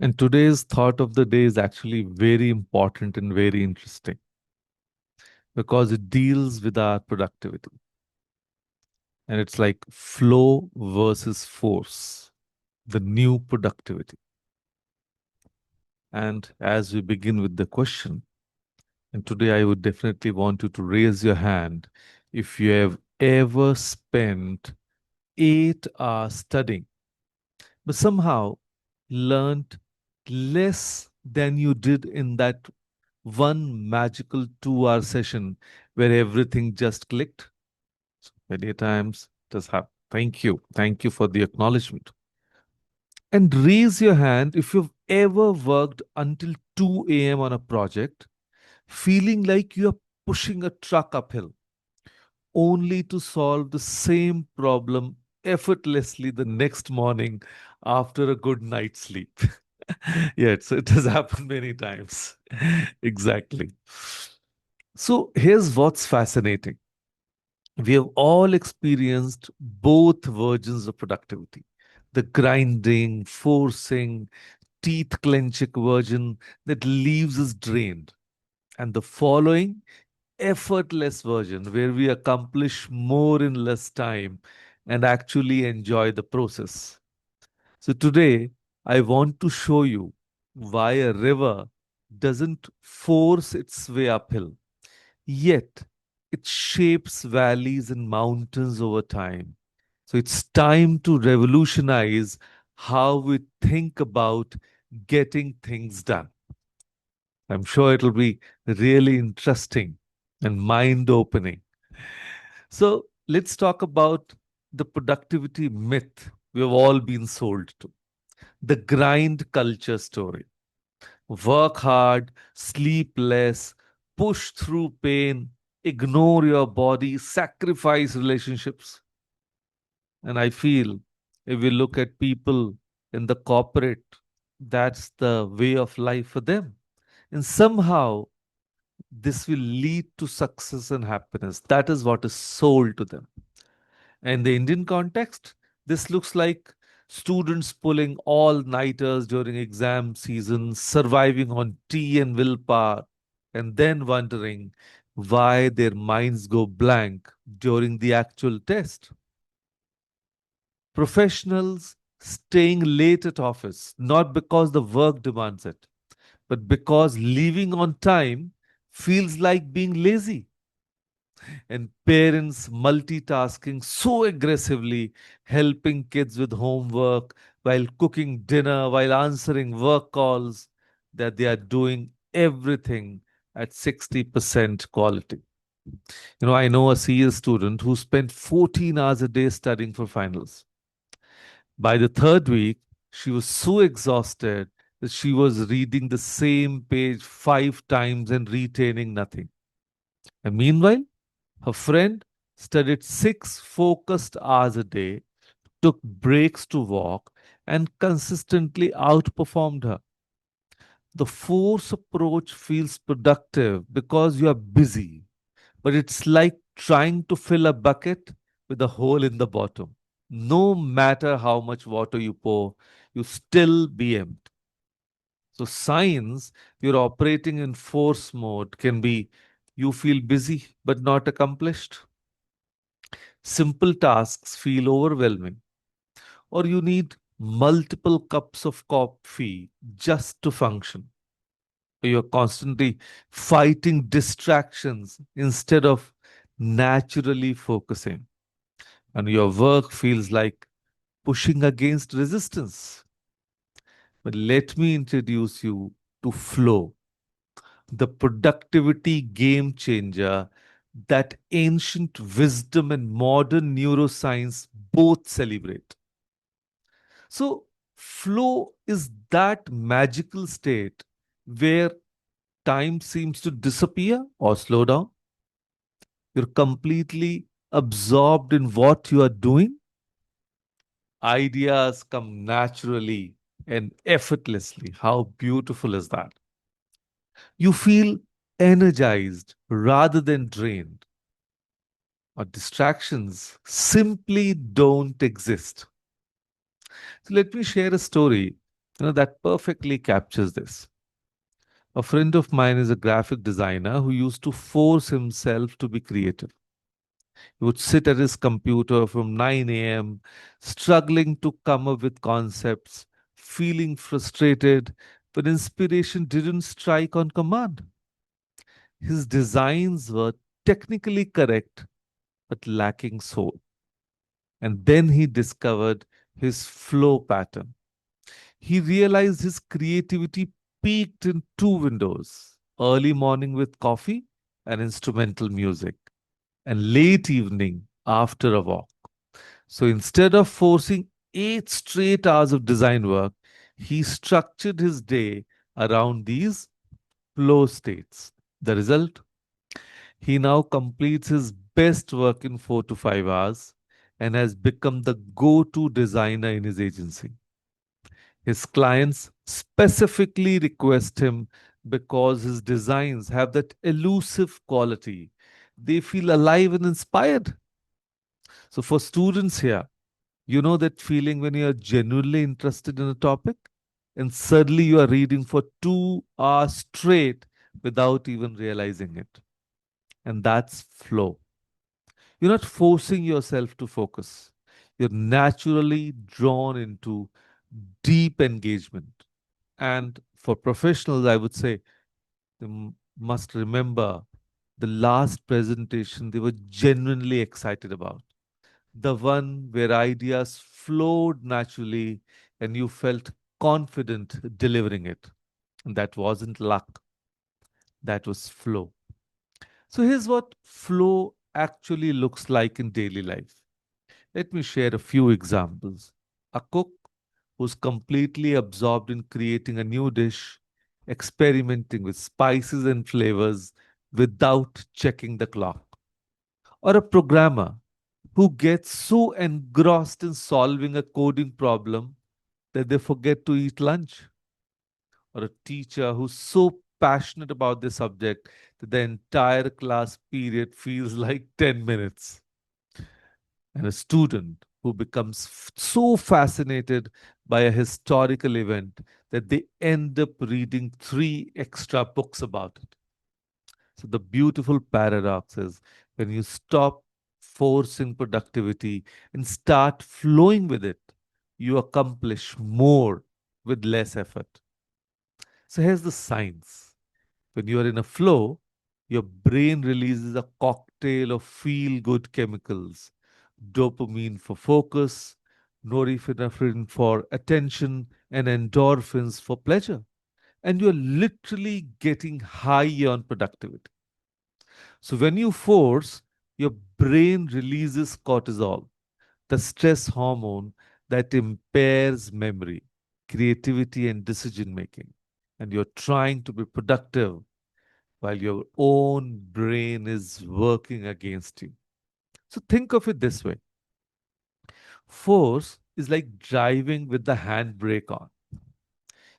And today's thought of the day is actually very important and very interesting because it deals with our productivity. And it's like flow versus force, the new productivity. And as we begin with the question, and today I would definitely want you to raise your hand if you have ever spent 8 hours studying, but somehow learned less than you did in that one magical 2 hour session where everything just clicked. So many times it has happened. Thank you. Thank you for the acknowledgement. And raise your hand if you've ever worked until 2 a.m. on a project, feeling like you're pushing a truck uphill, only to solve the same problem effortlessly the next morning after a good night's sleep. Yeah, it has happened many times. Exactly. So here's what's fascinating. We have all experienced both versions of productivity, the grinding, forcing, teeth clenching version that leaves us drained, and the following effortless version where we accomplish more in less time and actually enjoy the process. So today, I want to show you why a river doesn't force its way uphill, yet it shapes valleys and mountains over time. So it's time to revolutionize how we think about getting things done. I'm sure it'll be really interesting and mind opening. So let's talk about the productivity myth we've all been sold to, the grind culture story. Work hard, sleep less, push through pain, ignore your body, sacrifice relationships. And I feel if we look at people in the corporate, that's the way of life for them. And somehow this will lead to success and happiness. That is what is sold to them. In the Indian context, this looks like students pulling all nighters during exam season, surviving on tea and willpower, and then wondering why their minds go blank during the actual test. Professionals staying late at office, not because the work demands it, but because leaving on time feels like being lazy, and parents multitasking so aggressively, helping kids with homework while cooking dinner, while answering work calls, that they are doing everything at 60% quality. I know a CS student who spent 14 hours a day studying for finals. By the third week, she was so exhausted that she was reading the same page 5 times and retaining nothing. And meanwhile, her friend studied 6 focused hours a day, took breaks to walk, and consistently outperformed her. The force approach feels productive because you are busy, but it's like trying to fill a bucket with a hole in the bottom. No matter how much water you pour, you still be empty. So, signs you're operating in force mode can be you feel busy but not accomplished. Simple tasks feel overwhelming, or you need multiple cups of coffee just to function. You're constantly fighting distractions instead of naturally focusing, and your work feels like pushing against resistance. But let me introduce you to flow, the productivity game changer that ancient wisdom and modern neuroscience both celebrate. So, flow is that magical state where time seems to disappear or slow down. You're completely absorbed in what you are doing. Ideas come naturally and effortlessly. How beautiful is that? You feel energized rather than drained. Or distractions simply don't exist. So let me share a story That perfectly captures this. A friend of mine is a graphic designer who used to force himself to be creative. He would sit at his computer from 9 a.m., struggling to come up with concepts, feeling frustrated, but inspiration didn't strike on command. His designs were technically correct, but lacking soul. And then he discovered his flow pattern. He realized his creativity peaked in two windows: early morning with coffee and instrumental music, and late evening after a walk. So instead of forcing 8 straight hours of design work, he structured his day around these flow states. The result? He now completes his best work in 4 to 5 hours and has become the go to designer in his agency. His clients specifically request him because his designs have that elusive quality. They feel alive and inspired. So, for students here, that feeling when you are genuinely interested in a topic and suddenly you are reading for 2 hours straight without even realizing it. And that's flow. You're not forcing yourself to focus. You're naturally drawn into deep engagement. And for professionals, I would say they must remember the last presentation they were genuinely excited about, the one where ideas flowed naturally and you felt confident delivering it. And that wasn't luck, that was flow. So here's what flow actually looks like in daily life. Let me share a few examples. A cook who's completely absorbed in creating a new dish, experimenting with spices and flavors without checking the clock. Or a programmer who gets so engrossed in solving a coding problem that they forget to eat lunch. Or a teacher who's so passionate about the subject that the entire class period feels like 10 minutes. And a student who becomes so fascinated by a historical event that they end up reading 3 extra books about it. So, the beautiful paradox is when you stop forcing productivity and start flowing with it, you accomplish more with less effort. So, here's the science: when you are in a flow, your brain releases a cocktail of feel good chemicals: dopamine for focus, norepinephrine for attention, and endorphins for pleasure. And you're literally getting high on productivity. So when you force, your brain releases cortisol, the stress hormone that impairs memory, creativity, and decision making. And you're trying to be productive while your own brain is working against you. So think of it this way: force is like driving with the handbrake on.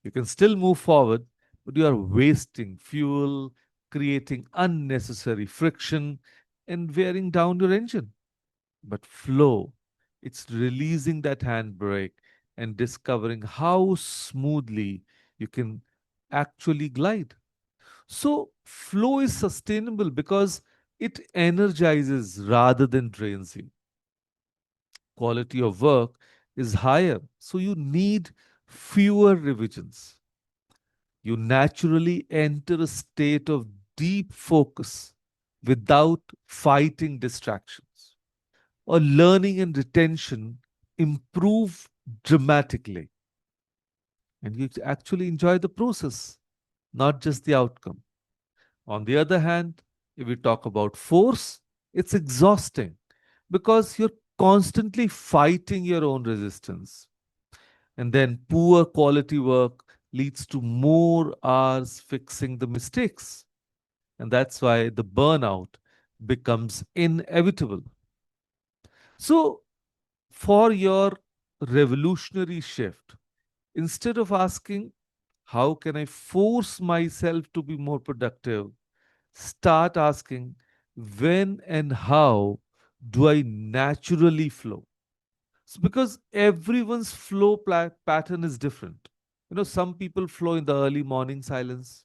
You can still move forward, but you are wasting fuel, creating unnecessary friction, and wearing down your engine. But flow, it's releasing that handbrake and discovering how smoothly you can actually glide. So, flow is sustainable because it energizes rather than drains you. Quality of work is higher, so you need fewer revisions. You naturally enter a state of deep focus without fighting distractions. Or learning and retention improve dramatically, and you actually enjoy the process, not just the outcome. On the other hand, if we talk about force, it's exhausting because you're constantly fighting your own resistance. And then poor quality work leads to more hours fixing the mistakes. And that's why the burnout becomes inevitable. So, for your revolutionary shift, instead of asking, how can I force myself to be more productive? Start asking, when and how do I naturally flow? Because everyone's flow pattern is different. Some people flow in the early morning silence,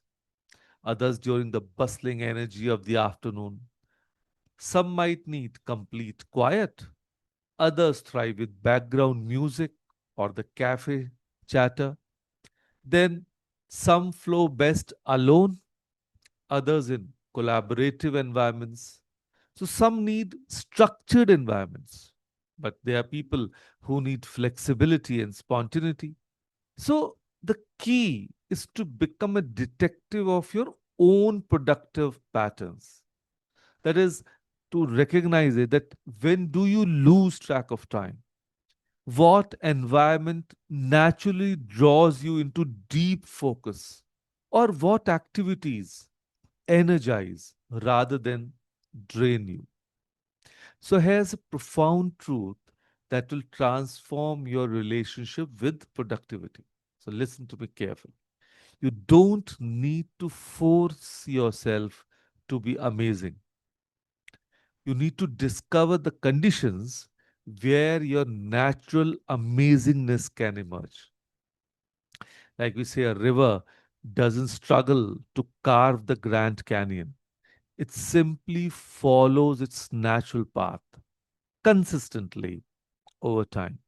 others during the bustling energy of the afternoon. Some might need complete quiet, others thrive with background music or the cafe chatter. Then some flow best alone, others in collaborative environments. So some need structured environments, but there are people who need flexibility and spontaneity. So the key is to become a detective of your own productive patterns. That is, to recognize it that when do you lose track of time? What environment naturally draws you into deep focus? Or what activities energize rather than drain you? So here's a profound truth that will transform your relationship with productivity. So listen to me carefully. You don't need to force yourself to be amazing. You need to discover the conditions where your natural amazingness can emerge. Like we say, a river doesn't struggle to carve the Grand Canyon, it simply follows its natural path consistently over time.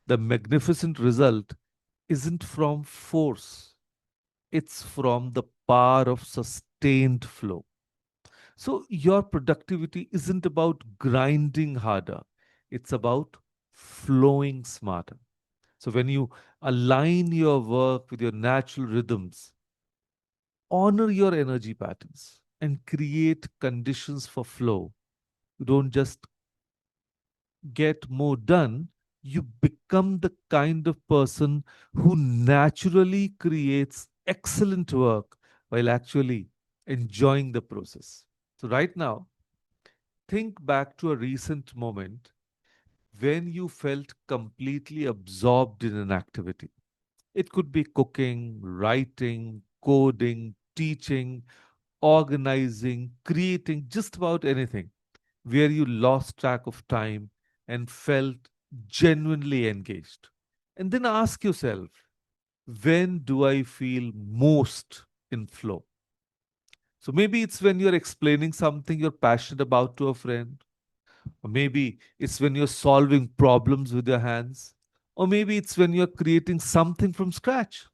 The magnificent result isn't from force, it's from the power of sustained flow. So, your productivity isn't about grinding harder, it's about flowing smarter. So, when you align your work with your natural rhythms, honor your energy patterns, and create conditions for flow, you don't just get more done, you become the kind of person who naturally creates excellent work while actually enjoying the process. So, right now, think back to a recent moment when you felt completely absorbed in an activity. It could be cooking, writing, coding, teaching, organizing, creating, just about anything where you lost track of time and felt genuinely engaged. And then ask yourself, when do I feel most in flow? So maybe it's when you're explaining something you're passionate about to a friend, or maybe it's when you're solving problems with your hands, or maybe it's when you're creating something from scratch.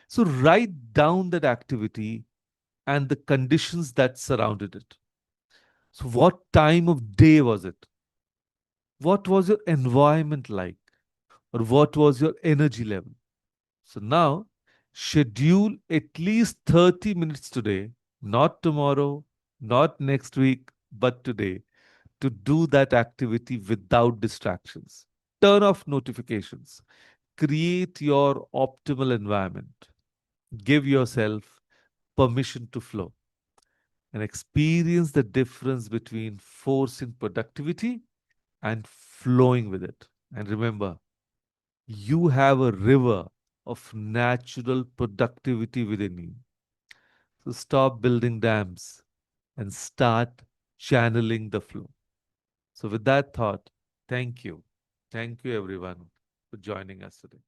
So write down that activity and the conditions that surrounded it. So, what time of day was it? What was your environment like? Or what was your energy level? So now, schedule at least 30 minutes today, not tomorrow, not next week, but today, to do that activity without distractions. Turn off notifications. Create your optimal environment. Give yourself permission to flow and experience the difference between forcing productivity and flowing with it. And remember, you have a river of natural productivity within you. So stop building dams and start channeling the flow. So, with that thought, thank you. Thank you, everyone, for joining us today.